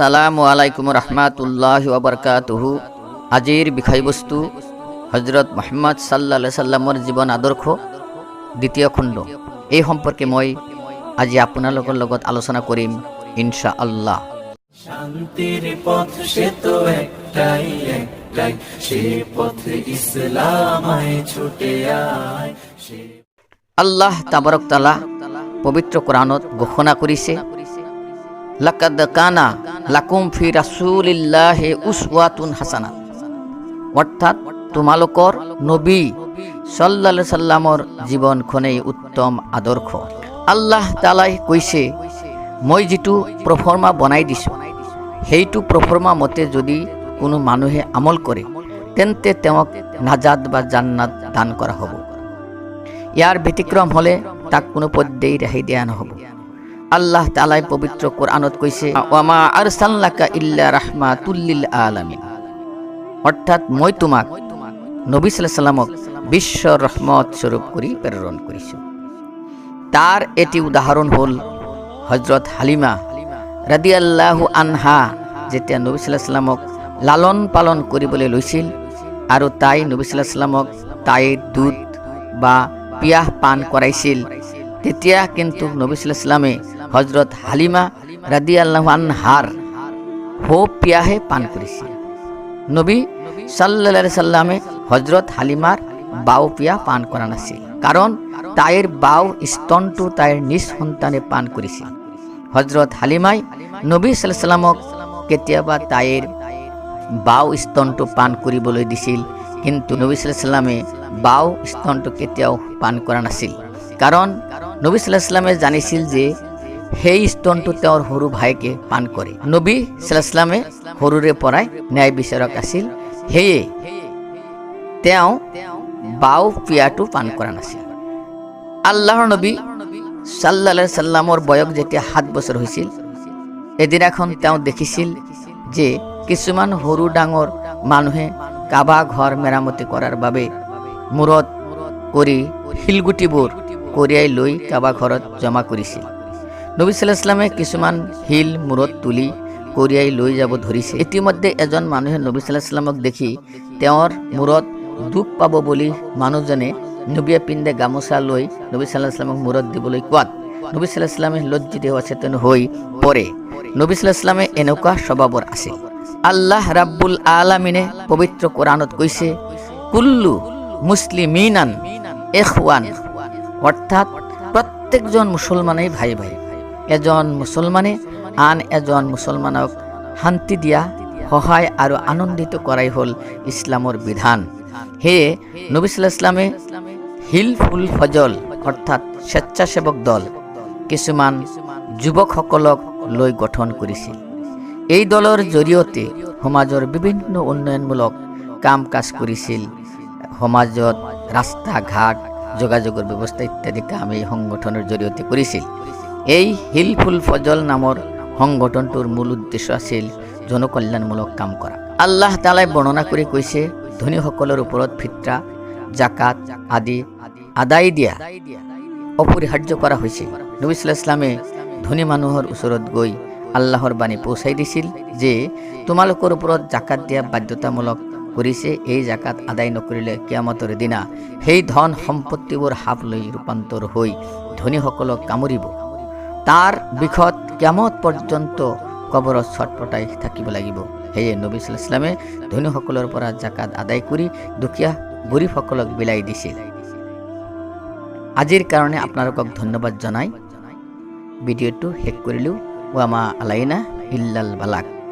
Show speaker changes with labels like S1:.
S1: আসসালামু আলাইকুম রহমাতুল্লাহি ওয়া বারাকাতুহু। আজির বিষয়বস্তু হজরত মুহাম্মদ সাল্লাল্লাহু আলাইহি সাল্লামৰ জীৱন আদৰ্শ দ্বিতীয় খণ্ড। এই সম্পৰ্কে মই আজি আপোনালোকৰ লগত আলোচনা কৰিম ইনশাআল্লাহ।
S2: শান্তির পথ সে তো একটাই একটাই, সে পথে ইসলামায় ছুটে আয়।
S1: আল্লাহ তাবারক তাআলা পবিত্র কোরআনত ঘোষণা কৰিছে, লাকাদ কানা লাকুম ফি রাসূলিল্লাহি উসওয়াতুন হাসানাহ, অর্থাৎ তোমালোকৰ নবী সাল্লাল্লাহু আলাইহি সাল্লামৰ জীৱনখনেই উত্তম আদৰ্শ। আল্লাহ তাআলাই কৈছে, মই যিটো প্ৰফৰ্মা বনাই দিছোঁ সেইটো প্ৰফৰ্মা মতে যদি কোনো মানুহে আমল কৰে তেন্তে তেওঁক নাজাত বা জান্নাত দান কৰা হ'ব। ইয়াৰ ব্যতিক্ৰম হ'লে তাক কোনো পধ্যেই ৰেহাই দিয়া নহ'ব। আল্লাহ তাআলাই পবিত্ৰ কোৰআনত কৈছে, ওয়ামা আৰসালনাকা ইল্লা রাহমাতুল লিল আলামিন, অৰ্থাৎ মই তোমাক নবী সাল্লাল্লাহু আলাইহি সাল্লামক বিশ্বৰ ৰহমত স্বৰূপ কৰি প্ৰেৰণ কৰিছোঁ। তাৰ এটি উদাহৰণ হ'ল হযরত হালিমা ৰাদিয়াল্লাহু আনহা, যেতিয়া নবী সাল্লাল্লাহু আলাইহি সাল্লামক লালন পালন কৰিবলৈ লৈছিল আৰু তাই নবী সাল্লাল্লাহু আলাইহি সাল্লামক তাইৰ দুধ বা পিয়াহ পান কৰাইছিল, তেতিয়া কিন্তু নবী সাল্লাল্লাহু আলাইহি সাল্লামে হযরত হালিমা রাদিয়াল্লাহু আনহার হো পিয়াহে পান করেছিল। নবী সাল্লাল্লাহু আলাইহি সাল্লামে হযরত হালিমার বাও পিয়া পান করা নাছিল, কারণ তাইৰ বাও স্তনটো তাইৰ নিজ সন্তানে পান কৰিছিল। হযরত হালিমাই নবী সাল্লাল্লাহু আলাইহি সাল্লামক কেতিয়াবা তাইৰ বাও স্তনটো পান কৰিবলৈ দিছিল, কিন্তু নবী সাল্লাল্লাহু আলাইহি সাল্লামে বাও স্তনটো কেতিয়াও পান কৰা নাছিল, কাৰণ নবী সাল্লাল্লাহু আলাইহি সাল্লামে জানিছিল যে সেই স্তনটো তেওঁৰ সৰু ভাইকে পান কৰে। নবী সাল্লাল্লাহু আলাইহি সাল্লামে সৰুৰে পৰাই ন্যায় বিচাৰক আছিল, সেয়ে তেওঁ বাও পিয়াটো পান কৰা নাছিল। আল্লাহৰ নবী সাল্লাল্লাহু আলাইহি সাল্লামৰ বয়স যেতিয়া 7 বছৰ হৈছিল, এদিনাখন তেওঁ দেখিছিল যে কিছুমান সৰু ডাঙৰ মানুহে কাবা ঘৰ মেৰামতি কৰাৰ বাবে মূৰত কৰি শিলগুটিবোৰ কঢ়িয়াই লৈ কাবা ঘৰত জমা কৰিছিল। নবী সাল্লাল্লাহু আলাইহি সাল্লামে কিছুমান শিল মূৰত তুলি কঢ়িয়াই লৈ যাব ধৰিছে। ইতিমধ্যে এজন মানুহে নবী সাল্লাল্লাহু আলাইহি সাল্লামক দেখি তেওঁৰ মূৰত দুখ পাব বুলি মানুহজনে নবীয়ে পিন্ধে গামোচা লৈ নবী সাল্লাল্লাহু আলাইহি সাল্লামক মূৰত দিবলৈ কোৱাত নবী সাল্লাল্লাহু আলাইহি সাল্লামে লজ্জিত অচেতন হৈ পৰে। নবী সাল্লাল্লাহু আলাইহি সাল্লামে এনেকুৱা স্বভাৱৰ আছিল। আল্লাহ ৰাব্বুল আলামিনে পবিত্ৰ কোৰআনত কৈছে, কুল্লু মুছলিমিনান ইখৱান, অৰ্থাৎ প্ৰত্যেকজন মুছলমানেই ভাই ভাই। এজন মুছলমানে আন এজন মুছলমানক শান্তি দিয়া, সহায় আৰু আনন্দিত কৰাই হ'ল ইছলামৰ বিধান। সেয়ে নবী সাল্লাল্লাহু আলাইহি সাল্লামে হিলফুল ফজল, অৰ্থাৎ স্বেচ্ছাসেৱক দল কিছুমান যুৱকসকলক লৈ গঠন কৰিছিল। এই দলৰ জৰিয়তে সমাজৰ বিভিন্ন উন্নয়নমূলক কাম কাজ কৰিছিল। সমাজত ৰাস্তা ঘাট, যোগাযোগৰ ব্যৱস্থা ইত্যাদি কাম এই সংগঠনৰ জৰিয়তে কৰিছিল। এই হিলফুল ফজল নামৰ সংগঠনটোৰ মূল উদ্দেশ্য আছিল জনকল্যাণমূলক কাম কৰা। আল্লাহ তাআলাই বৰ্ণনা কৰি কৈছে, ধনীসকলৰ ওপৰত ফিত্ৰা, জাকাত আদি আদায় দিয়া অপৰিহাৰ্য কৰা হৈছে। নবী সাল্লাল্লাহু আলাইহি সাল্লামে ধনী মানুহৰ ওচৰত গৈ আল্লাহৰ বাণী পৌঁছাই দিছিল যে তোমালোকৰ ওপৰত জাকাত দিয়া বাধ্যতামূলক কৰিছে। এই জাকাত আদায় নকৰিলে কিয়ামতৰ দিনা সেই ধন সম্পত্তিবোৰ সাপ লৈ ৰূপান্তৰ হৈ ধনীসকলক কামুৰিব। তাৰ বিষত কিয়ামত পৰ্যন্ত কবৰত ছটপটাই থাকিব লাগিব। সেয়ে নবী সাল্লাল্লাহু আলাইহি সাল্লামে ধনীসকলৰ পৰা জাকাত আদায় কৰি দুখীয়া গৰীবসকলক বিলাই দিছিল। আজিৰ কাৰণে আপোনালোকক ধন্যবাদ জনাই ভিডিঅ'টো শেষ কৰিলোঁ। ওয়ামা আলাইনা ইল্লাল বালাগ।